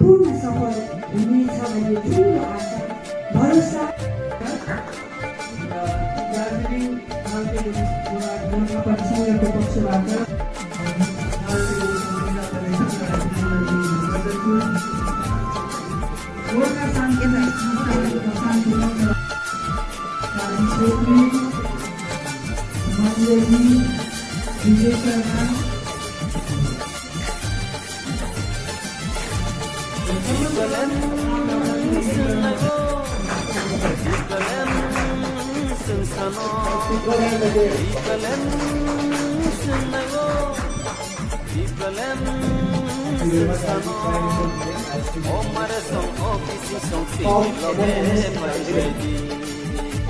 पूर्ण सफल हुनेछ भन्ने ठुलो आशा भरोसा। दार्जिलिङ संघको पक्षबाट Gorkha साङ्केतिक Chhetri, मन्दिरजी, Vijay Sharma,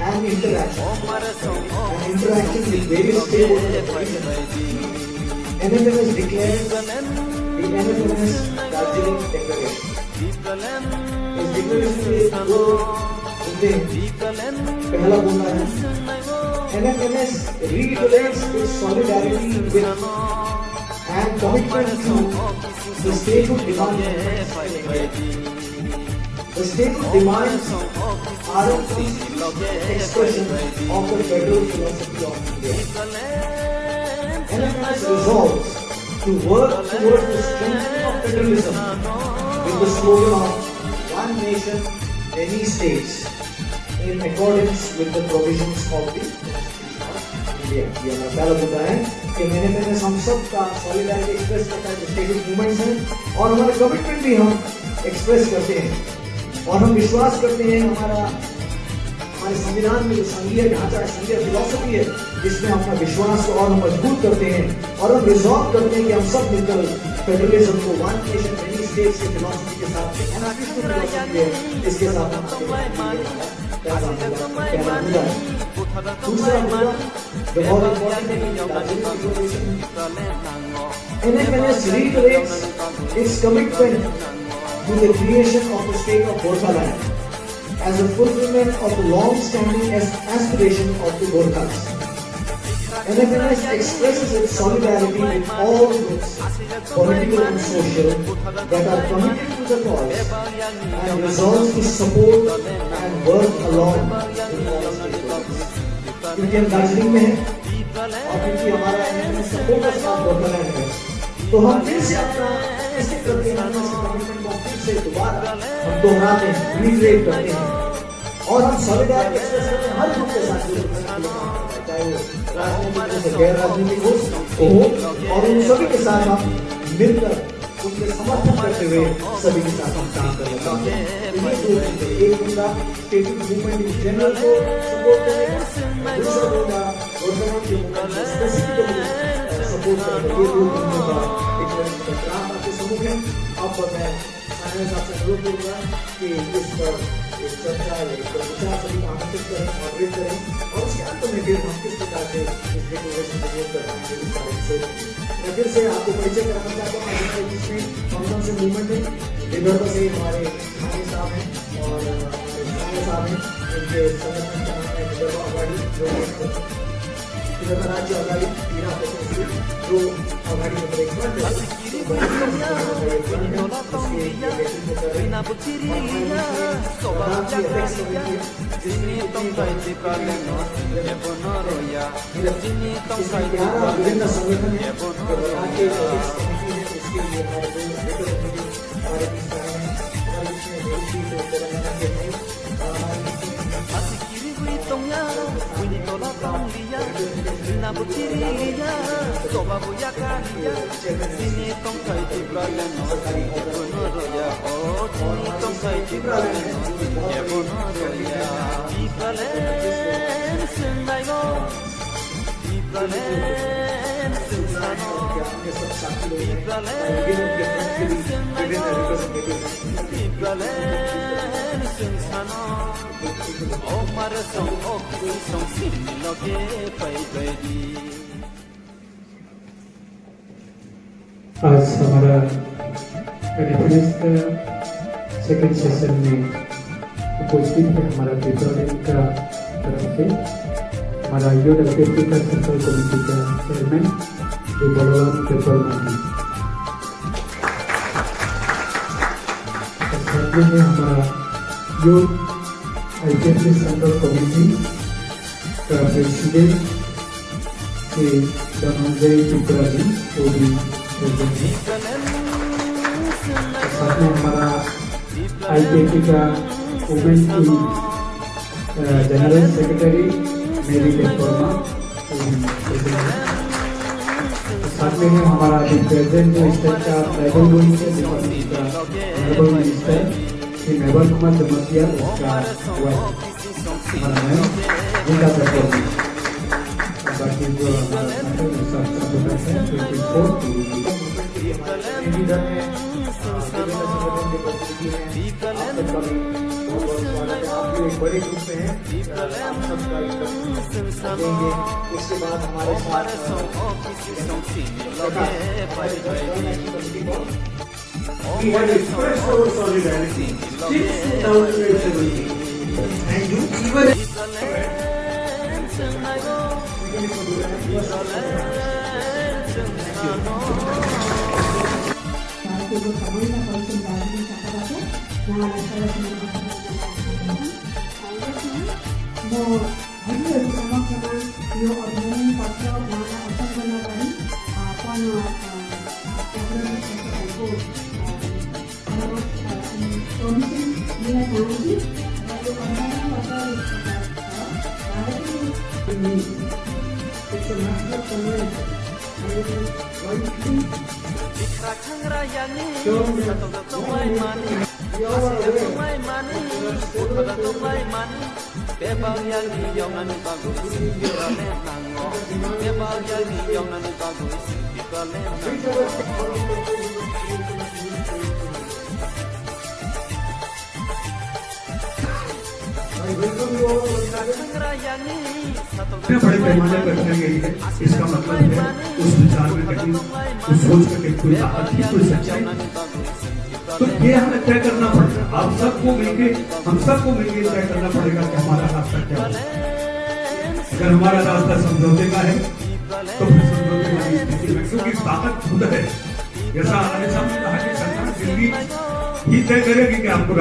and interaction with various stakeholders. NFMS declares the NFMS Darjeeling Declaration. इस डिक्लेरेशन के दो मुद्दे पहला मुद्दा है NFMS reiterates its solidarity with and commitment to the statehood demands. The statehood demands are expressions of the federal philosophy of India. NFMS resolves to work towards the strengthening of federalism with the slogan of One Nation, Many States in accordance with the provisions of the Constitution of India. ये हमारा पहला मुद्दा है कि NFMS हम सब का solidarity express करता है जो statehood movements हैं और हमारा commitment भी हम express करते हैं और हम विश्वास करते हैं हमारे संविधान में जो संघीय ढांचा है, संघीय फिलॉसफी है, जिसमें हम अपना विश्वास को और मजबूत करते हैं और हम रिजॉल्व करते हैं कि हम सब मिलकर फेडरलिज्म को वन नेशन मेनी स्टेट्स की फिलॉसफी के साथ इसके साथ दूसरा मुद्दा जो बहुत इम्पोर्टेंट है NFMS reiterates its commitment to the creation of the state of Gorkhaland as a fulfillment of the long-standing aspiration of the Gorkhas. NFMS expresses its solidarity with all groups, political and social, that are committed to the cause and resolves to support and work along with all stakeholders. क्योंकि हम दार्जिलिंग में हैं और क्योंकि हमारा NFMS का focus Gorkhaland है, तो हम फिर से अपना ऐसे करके कमिटमेंट को फिर से दोबारा हम दोहराते हैं, रिट्रेट करते हैं और हम सॉलिडारिटी एक्सप्रेस करते हैं हर ग्रुप के साथ, चाहे वो राजनीतिक हो गैर राजनीतिक हो और उन सभी के साथ हम मिलकर उनके समर्थन करते हुए सभी के साथ हम काम करना चाहते हैं। एक मुद्दा स्टेट मूवमेंट इन जनरल को सपोर्ट करेगा, दूसरा मुद्दा गवर्नमेंट के मूवमेंट स्पेसिफिकली सपोर्ट करेगा। ये दो मुद्दों का एक ग्राम आपके सम्मुख है। अब मैं साइंस आपसे अनुरोध करूंगा कि इस पर एक चर्चा विचार सभी को आमंत्रित करें, मॉडरेट करें और उसके अंत में फिर हम किस प्रकार से इस डिक्लेरेशन को वोट करना है विस्तार से। मैं फिर से आपको परिचय कराना चाहता हूँ जिसमें कौन से मूवमेंट है। विदर्भ से हमारे खाने साहब हैं और हमारे साहब हैं, इनके संगठन का नाम है विदर्भ अघाड़ी, जो विदर्भ राज्य अघाड़ी पीड़ा जो अघाड़ी नंबर 1 पर आज हमारा NFMS का सेकंड सेशन में उपस्थित है हमारा पेट्रोलिंग का तरफ से हमारा यूडब्ल्यूपी का सेंट्रल कमेटी का चेयरमैन बलवान पेट्रोल मंत्री। में है हमारा यूथ IPFC सेंट्रल कमेटी का प्रेसिडेंट श्री धनंजय त्रिपुरा जी वो भी प्रेजेंट है। साथ में हमारा IPFC का वुमेन की जनरल सेक्रेटरी मेरी वर्मा वो भी प्रेजेंट है। साथ में है हमारा प्रेजेंट जो स्टेट का ट्राइबल मिनिस्टर डिपार्टमेंट का ट्राइबल मिनिस्टर श्री मेबल कुमार जमतिया उसका वाइफ हमारा मैम जिनका परफॉर्मेंस बाकी जो हमारा सब है 24 एक बड़े ग्रुप में है आप सबका देंगे। उसके बाद हमारे साथ we have expressed our solidarity since 2017 and you even 그리고 저희가 벌써 나중에 작업하고 나라를 살아주는 뭐 अभी अभी समाचार यो अभियान पत्र नाना असल बनावारी अपन को कमीशन दिया जाएगी जो अभियान पत्र it's a national convention बड़े पैमाने पर रखी गई है। इसका मतलब है उस विचार में कहीं उस सोच में कहीं कोई ताकत थी, कोई सच्चाई। तो ये हमें तय करना पड़ेगा। आप सबको मिलके हम सबको मिलके तय करना पड़ेगा कि हमारा रास्ता क्या है। अगर हमारा रास्ता समझौते का है तो फिर समझौते वाली स्थिति में क्योंकि ताकत खुद है। जैसा हमारे सामने कहा कि सरकार दिल्ली ही तय करेगी कि आपको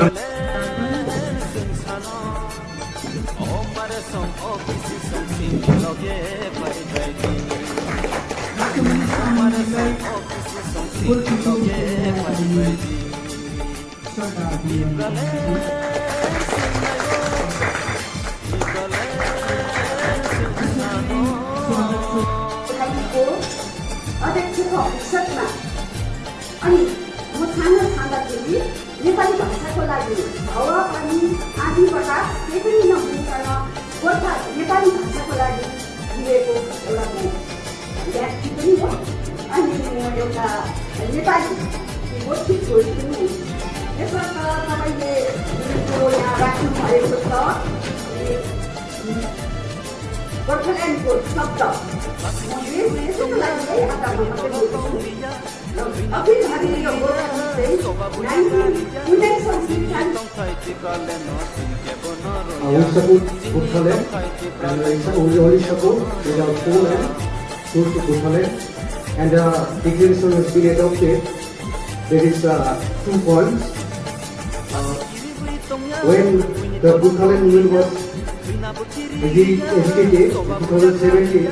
अध्यक्षको अवसरमा अनि म छान्न छान्दाखेरि नेपाली भाषाको लागि हावापानी आदिबाट केही पनि नहुनेसँग गोर्खा नेपाली भाषाको लागि दिएको एउटा व्यक्ति पनि हो अनि म एउटा नेपाली गोष्ठी छोरी पनि हुँ। यसर्थ तपाईँले यहाँ राख्नु भएको छ गोर्खाल्यान्डको शब्द यसको लागि है आधारमा मात्रै बोलेको छु। अखिल भारतीय गोर्खा चाहिँ 1947 we support Bukhaland and we only support without full and close to Bukhaland and the declaration has been adopted. There is 2 points. When the Bukhaland movement was educated in 2017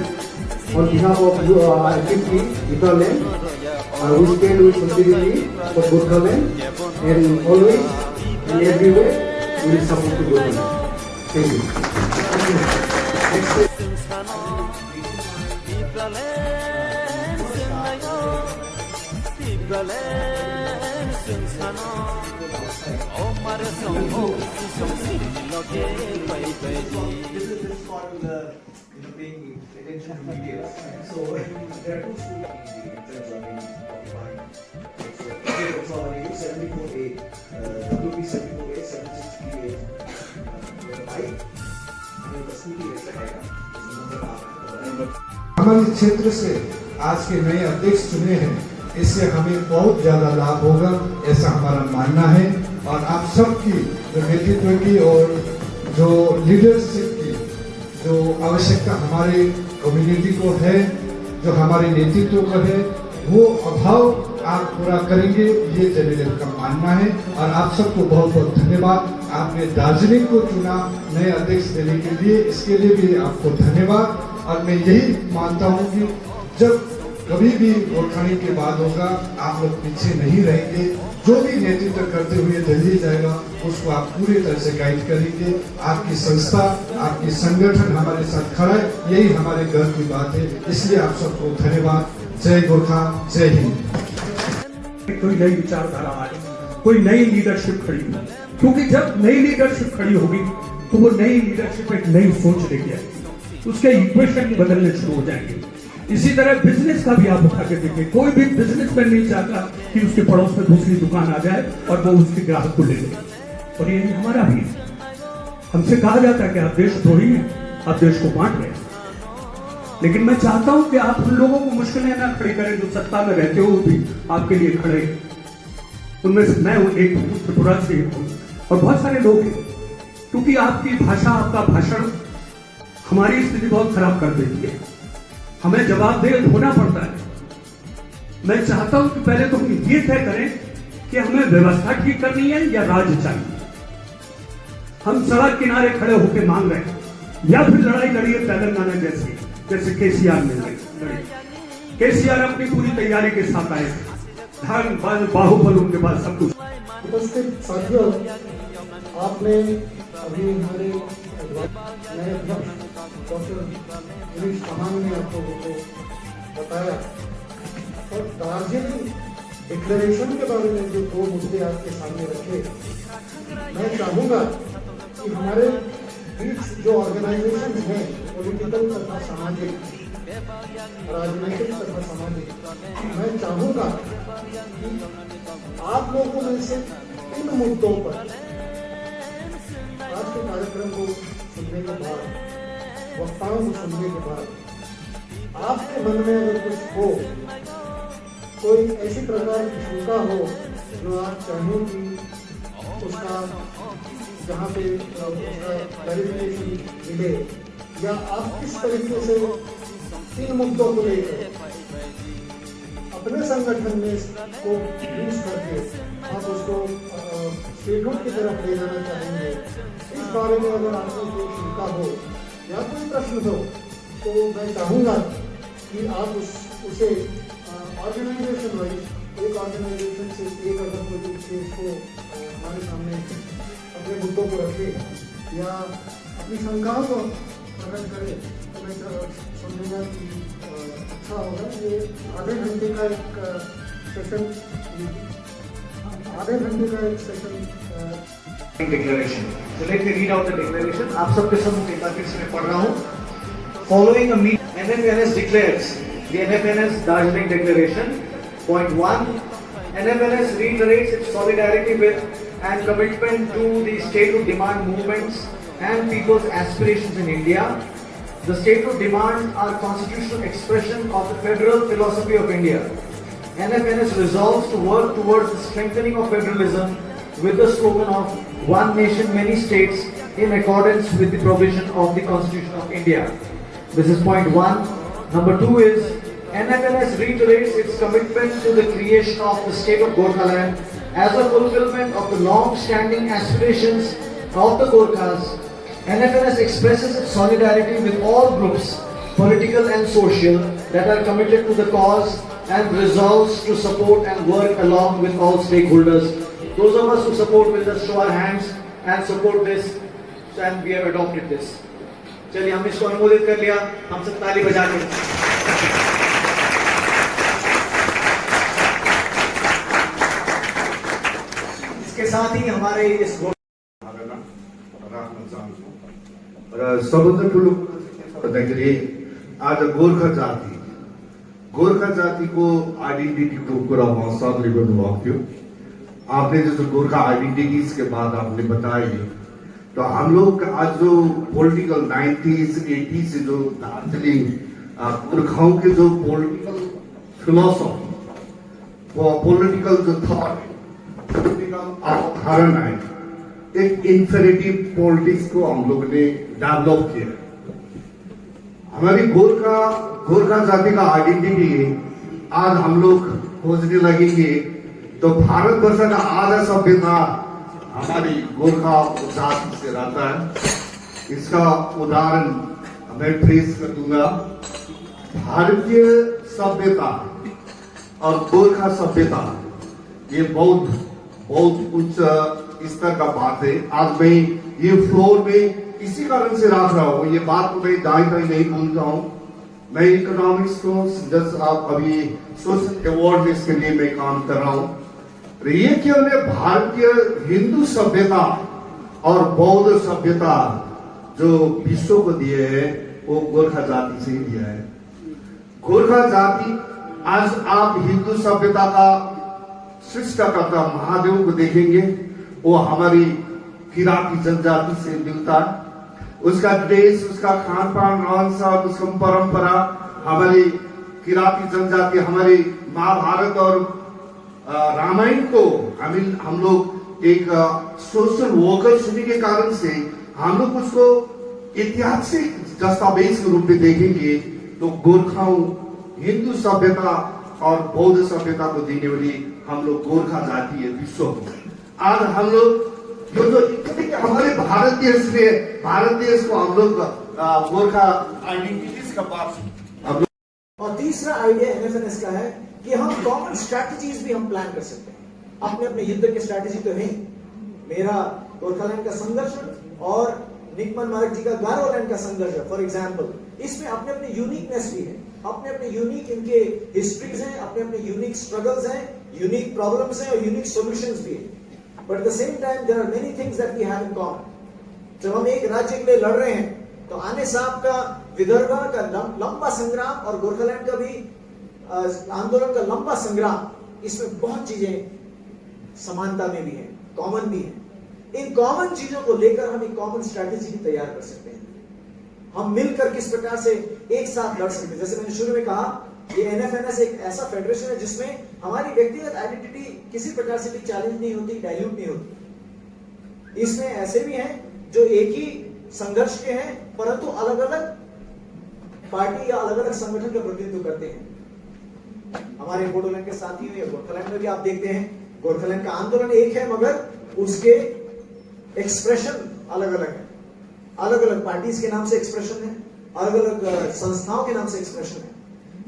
on behalf of IPFC Bukhaland, we stand with solidarity for Bukhaland and always and everywhere we will support to Bukhaland. Thank you. Paying attention to details. So there are 2 schools in terms of being occupied. So 74A, WP 74A, 7638, and the scooty हमारे क्षेत्र से आज के नए अध्यक्ष चुने हैं, इससे हमें बहुत ज्यादा लाभ होगा ऐसा हमारा मानना है। और आप सबकी जो नेतृत्व की और जो लीडरशिप की जो आवश्यकता हमारे कम्युनिटी को है, जो हमारे नेतृत्व को है, वो अभाव आप पूरा करेंगे, ये जनेल का मानना है। और आप सबको बहुत बहुत धन्यवाद। आपने दार्जिलिंग को चुना नए अध्यक्ष देने के लिए, इसके लिए भी आपको धन्यवाद। और मैं यही मानता हूँ कि जब कभी भी गोरखानी की बात होगा, आप लोग पीछे नहीं रहेंगे। जो भी नेतृत्व करते हुए दिल्ली जाएगा उसको आप पूरी तरह से गाइड करेंगे। आपकी संस्था, आपकी संगठन हमारे साथ खड़ा है, यही हमारे गर्व की बात है। इसलिए आप सबको धन्यवाद। जय गोरखा, जय हिंद। कोई नई विचारधारा आए, कोई नई लीडरशिप खड़ी हो, क्योंकि जब नई लीडरशिप खड़ी होगी तो वो नई लीडरशिप एक नई सोच लेके आएगी, उसके इक्वेशन बदलने शुरू हो जाएंगे। इसी तरह बिजनेस का भी आप उठा के देखिए, कोई भी बिजनेसमैन नहीं चाहता कि उसके पड़ोस में दूसरी दुकान आ जाए और वो उसके ग्राहक को ले ले। और ये हमारा भी है। हमसे कहा जाता है कि आप देशद्रोही हैं, आप देश को बांट रहे हैं। लेकिन मैं चाहता हूं कि आप उन लोगों को मुश्किलें ना खड़ी करें जो सत्ता में रहते हुए भी आपके लिए खड़े हैं। उनमें से मैं एक त्रिपुरा से हूं और बहुत सारे लोग हैं, क्योंकि आपकी भाषा, आपका भाषण हमारी स्थिति बहुत खराब कर देती है। हमें जवाबदेह होना पड़ता है। मैं चाहता हूं कि पहले तो हम ये तय करें कि हमें व्यवस्था ठीक करनी है या राज्य चाहिए। हम सड़क किनारे खड़े होकर मांग रहे हैं या फिर लड़ाई लड़िए तेलंगाना जैसे केसीआर ने लड़ी। केसीआर अपनी पूरी तैयारी के साथ आए, धन बल बाहुबल उनके पास सब कुछ। उपस्थित साथियों, आपने अभी हमारे नए अध्यक्ष डॉक्टर गिरीश चौहान ने आपको बताया, और दार्जिलिंग डिक्लेरेशन के बारे में जो दो मुद्दे आपके सामने रखे, मैं चाहूँगा कि हमारे बीच जो ऑर्गेनाइजेशन हैं, पॉलिटिकल तथा सामाजिक, राजनीतिक तथा सामाजिक, मैं चाहूँगा कि आप लोगों में से इन मुद्दों पर आज के कार्यक्रम को सुनने के बाद, वक्ताओं को सुनने के बाद, आपके मन में अगर कुछ हो, कोई ऐसी प्रकार की शंका हो जो आप चाहें कि उसका जहाँ पे उसका क्लैरिफिकेशन मिले, या आप किस तरीके से इन मुद्दों को लेकर अपने संगठन में इसको यूज करके आप उसको स्टेटहुड की तरफ ले जाना चाहेंगे, इस बारे में अगर आपको कोई शंका हो या कोई प्रश्न हो, तो मैं चाहूँगा कि आप उसे ऑर्गेनाइजेशन वाइज, एक ऑर्गेनाइजेशन से एक अगर कोई केस को हमारे सामने अपने मुद्दों को रखे या अपनी शंकाओं को प्रकट करे, तो मैं समझूंगा कि अच्छा होगा। ये आधे घंटे का एक session Declaration. So let me read out the declaration. आप सबके सामने ताकि मैं पढ़ रहा हूँ. Following a meeting, NFNS declares the NFNS Darjeeling Declaration. Point 1. NFNS reiterates its solidarity with and commitment to the state-of demand movements and people's aspirations in India. The state-of demand are constitutional expression of the federal philosophy of India. NFNS resolves to work towards the strengthening of federalism with the slogan of One Nation, Many States in accordance with the provision of the Constitution of India. This is point 1. Number 2 is NFNS reiterates its commitment to the creation of the state of Gorkhaland as a fulfillment of the long-standing aspirations of the Gorkhas. NFNS expresses its solidarity with all groups, political and social, that are committed to the cause and resolves to support and work along with all stakeholders. Those of us who support will just show our hands and support this, and we have adopted this. चलिए हम इसको अनुमोदित कर लिया, हम सब ताली बजा के। इसके साथ ही हमारे इस सबभन्दा ठुलो भन्दाखेरि आज गोर्खा जातिको आइडेंटिटीको कुरा वहाँ सरले गर्नुभएको थियो। आपने जैसे गोरखा आइडेंटिटीज के बाद आपने बताई, तो हम लोग आज जो पॉलिटिकल 90s 80s से जो दार्जिलिंग गोरखाओं के जो पॉलिटिकल फिलोसॉफी, पॉलिटिकल जो थॉट, पॉलिटिकल अवधारणा है, एक इन्फेरेटिव पॉलिटिक्स को हम लोगों ने डेवलप किया। हमारी गोरखा जाति का आइडेंटिटी आज हम लोग खोजने लगेंगे तो भारतवर्ष का आधा सभ्यता हमारी गोरखा जाति से रहता है। इसका उदाहरण मैं ट्रेस कर दूंगा। भारतीय सभ्यता और गोरखा सभ्यता ये बहुत उच्च स्तर का बात है। आज मैं ये फ्लोर में इसी कारण से रख रहा हूँ, ये बात को मैं दाई नहीं बोलता हूँ। मैं इकोनॉमिक्स को जस्ट आप अभी सोशल अवेयरनेस के लिए मैं काम कर रहा हूँ। ये केवल भारतीय हिंदू सभ्यता और बौद्ध सभ्यता जो विश्व को दिए है वो गोरखा जाति से ही दिया है। गोरखा जाति आज आप हिंदू सभ्यता का सृष्टिकर्ता महादेव को देखेंगे, वो हमारी किराती जनजाति से मिलता है। उसका देश, उसका खान पान, रहन सहन, उसका परंपरा हमारी किराती जनजाति, हमारी महाभारत और रामायण को हम लोग एक सोशल वर्कर होने के कारण से हम लोग उसको ऐतिहासिक दस्तावेज के रूप में देखेंगे तो गोरखाओं, हिंदू सभ्यता और बौद्ध सभ्यता को देने वाली हम लोग गोरखा जाति है विश्व को। आज हम लोग जो हमारे भारत देश को हम लोग गोरखा आइडेंटिटीज का पार्ट। और तीसरा आइडिया एनएफएनएस का है कि हम कॉमन स्ट्रैटेजीज भी हम प्लान कर सकते हैं। अपने अपने युद्ध के स्ट्रैटेजी तो है। मेरा गोरखालैंड का संघर्ष और निकमन मार्ग जी का गारोलैंड का संघर्ष है फॉर एग्जाम्पल, इसमें अपने अपने यूनिकनेस भी है, अपने अपने यूनिक इनके हिस्ट्रीज हैं, अपने अपने यूनिक स्ट्रगल्स हैं, यूनिक प्रॉब्लम्स हैं और यूनिक सॉल्यूशंस भी हैं। But at the same time there are many things that we have in common. जब हम एक राज्य के लिए लड़ रहे हैं तो आने साहब का विदर्भ का लंबा संग्राम और गोरखालैंड का भी आंदोलन का लंबा संग्राम, इसमें बहुत चीजें समानता में भी है, कॉमन भी है। इन कॉमन चीजों को लेकर हम एक कॉमन स्ट्रैटेजी भी तैयार कर सकते हैं। हम मिलकर किस प्रकार से एक साथ लड़ सकते हैं। जैसे मैंने शुरू में कहा, ये एनएफएनएस एक ऐसा फेडरेशन है जिसमें हमारी व्यक्तिगत आइडेंटिटी किसी प्रकार से भी चैलेंज नहीं होती, डाइल्यूट नहीं होती। इसमें ऐसे भी हैं जो एक ही संघर्ष के हैं परंतु अलग अलग पार्टी या अलग अलग संगठन का प्रतिनिधित्व करते हैं। हमारे बोडोलैंड के साथी हो या गोरखालैंड में भी आप देखते हैं, गोरखालैंड का आंदोलन एक है मगर उसके एक्सप्रेशन अलग अलग है। अलग अलग पार्टीज के नाम से एक्सप्रेशन है, अलग अलग संस्थाओं के नाम से एक्सप्रेशन है।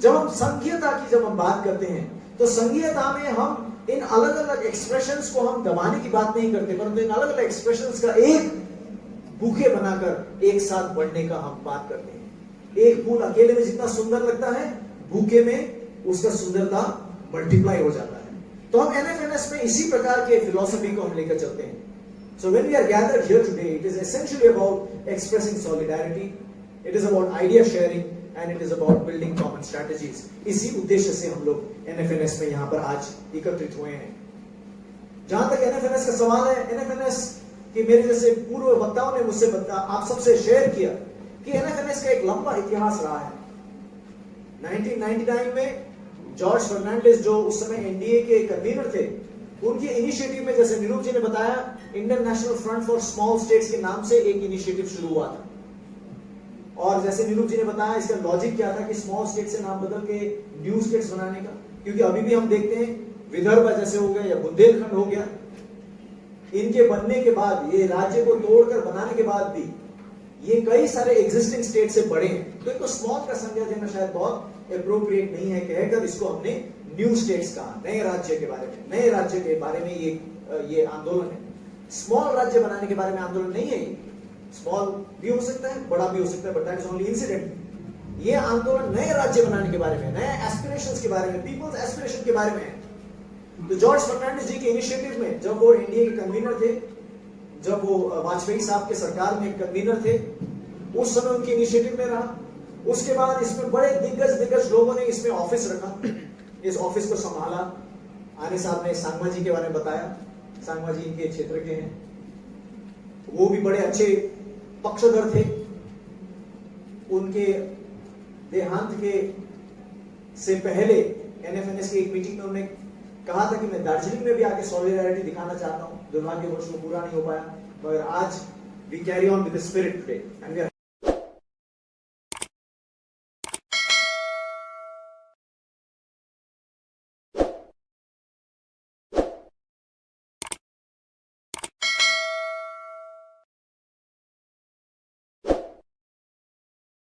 जब हम संघीयता की जब हम बात करते हैं तो संघीयता में हम इन अलग अलग एक्सप्रेशंस को हम दबाने की बात नहीं करते, परंतु इन अलग अलग एक्सप्रेशंस का एक बुके बनाकर एक साथ बढ़ने का हम बात करते हैं। एक फूल अकेले में जितना सुंदर लगता है, बुके में उसका सुंदरता मल्टीप्लाई हो जाता है। तो हम एनएफएनएस में इसी प्रकार के फिलॉसफी को हम लेकर चलते हैं। So when we are gathered here today, it is essentially about expressing solidarity, it is about idea sharing, and it is about building common strategies. इसी उद्देश्य से हम लोग एनएफएनएस में यहाँ पर आज एकत्रित हुए हैं। जहां तक एनएफएनएस का सवाल है, एनएफएनएस के मेरे जैसे पूर्व वक्ताओं ने मुझसे आप सबसे शेयर किया कि एनएफएनएस का एक लंबा इतिहास रहा है। 1999 में जॉर्ज फर्नांडिस जो उस समय एनडीए के कन्वीनर थे, उनके इनिशिएटिव में, जैसे नीरूप जी ने बताया, Indian national front for small states के नाम से एक इनिशिएटिव शुरू हुआ था। और जैसे नीरूप जी ने बताया, इसका लॉजिक क्या था कि स्मॉल स्टेट से नाम बदल के न्यू स्टेट्स बनाने का, क्योंकि अभी भी हम देखते हैं विदर्भ जैसे हो गया या बुंदेलखंड हो गया, इनके बनने के बाद, ये राज्य को तोड़कर बनाने के बाद भी ये कई सारे एग्जिस्टिंग स्टेट से बड़े हैं। तो इनको स्मॉल का संज्ञा देना शायद बहुत एप्रोप्रिएट नहीं है, कहकर इसको हमने न्यू स्टेट्स कहा, नए राज्य के बारे में। नए राज्य के बारे में ये आंदोलन है। स्मॉल राज्य बनाने के बारे में आंदोलन नहीं है। स्मॉल भी हो सकता है, बड़ा भी हो सकता है, but that is only incident. ये आंदोलन नए राज्य बनाने के बारे में, नए एस्पिरेशंस के बारे में, पीपल्स एस्पिरेशन के बारे में है। तो जॉर्ज फर्नांडिस जी के इनिशिएटिव में, जब वो एनडीए के कन्वीनर थे, जब वो वाजपेयी साहब के सरकार में कन्वीनर थे, उस समय उनके इनिशिएटिव में रहा। उसके बाद इसमें बड़े दिग्गज लोगों ने इसमें ऑफिस रखा, इस ऑफिस को संभाला। आने साहब ने सांगमा जी के बारे में बताया, सांगमा जी इनके क्षेत्र के हैं, वो भी बड़े अच्छे पक्षधर थे। उनके देहांत के से पहले एनएफएनएस की एक मीटिंग में उन्होंने कहा था कि मैं दार्जिलिंग में भी आके सॉलिडारिटी दिखाना चाहता हूं। दुर्भाग्यवश वो पूरा नहीं हो पाया, मगर आज we carry on with the spirit today and we are